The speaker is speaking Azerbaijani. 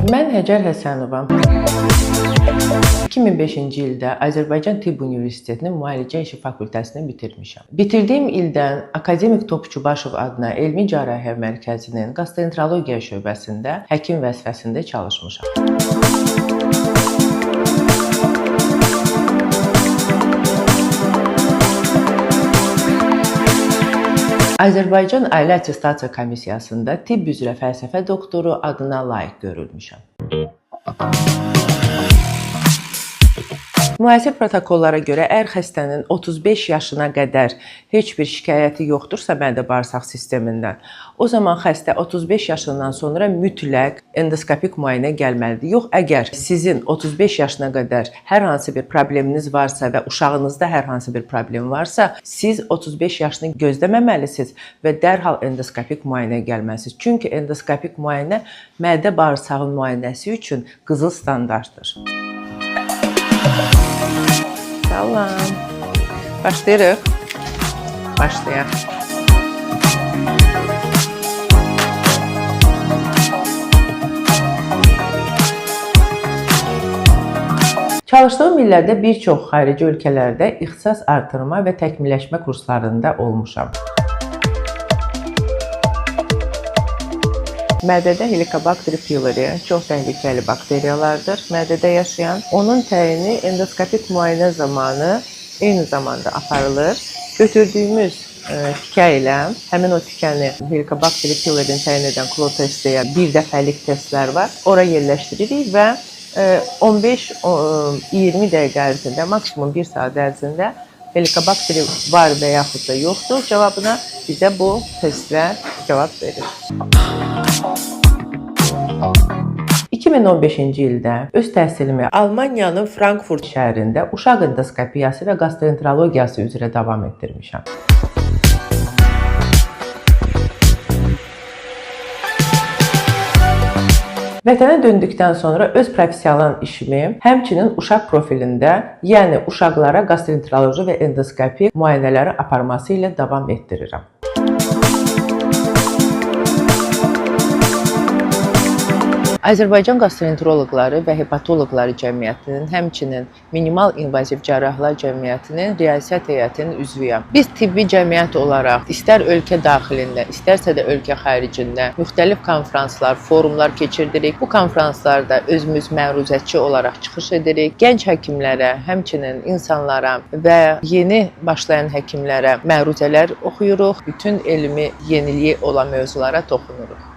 Mən Həcər Həsənova. 2005-ci ildə Azərbaycan Tibb Universitetinin Müalicə İşi fakültəsini bitirmişəm. Bitirdiyim ildən Akademik Topçubaşov adına Elmi Cərrahiyyə Mərkəzinin Gastroenterologiya şöbəsində həkim vəzifəsində çalışmışam. Azərbaycan Ailə Attestasiya Komissiyasında tibb üzrə fəlsəfə doktoru adına layiq görülmüşəm. Müasir protokollara görə, əgər xəstənin 35 yaşına qədər heç bir şikayəti yoxdursa mədə-bağırsaq sistemindən, o zaman xəstə 35 yaşından sonra mütləq endoskopik müayinə gəlməlidir. Yox, əgər sizin 35 yaşına qədər hər hansı bir probleminiz varsa və uşağınızda hər hansı bir problem varsa, siz 35 yaşını gözləməməlisiniz və dərhal endoskopik müayinə gəlməlisiniz. Çünki endoskopik müayinə mədə-bağırsağın müayinəsi üçün qızıl standartdır. Salam. Başlayırıq. Başlayaq. Çalışdığım illərdə bir çox xarici ölkələrdə ixtisas artırma və təkmilləşmə kurslarında olmuşam. Mədədə Helicobacter pylori çox təhlükəli bakteriyalardır. Mədədə yaşayan. Onun təyini endoskopik müayinə zamanı eyni zamanda aparılır. Götürdüyümüz tikə ilə həmin o tikəni Helicobacter pylori'nin təyin edən klotestəyə bir dəfəlik testlər var. Ora yerləşdiririk və 15-20 dəqiqə ərzində, maksimum 1 saat ərzində Helicobacter var və yaxud da yoxdur cavabına bizə bu testlər cavab verir. 2015-ci ildə öz təhsilimi Almaniyanın Frankfurt şəhərində uşaq endoskopiyası və gastroenterologiyası üzrə davam etdirmişəm. Vətənə döndükdən sonra öz professional işimi həmçinin uşaq profilində, yəni uşaqlara gastroenteroloji və endoskopik müayinələri aparması ilə davam etdirirəm. Azərbaycan Gastroenteroloqları və Hepatoloqları Cəmiyyətinin, həmçinin Minimal İnvaziv Cərrahlar Cəmiyyətinin riyaset heyətinin üzvüyəm. Biz tibbi cəmiyyət olaraq istər ölkə daxilində, istərsə də ölkə xaricində müxtəlif konfranslar, forumlar keçirdirik. Bu konfranslarda özümüz məruzəçi olaraq çıxış edirik. Gənc həkimlərə, həmçinin insanlara və yeni başlayan həkimlərə məruzələr oxuyuruq. Bütün elmi yeniliyi olan mövzulara toxunuruq.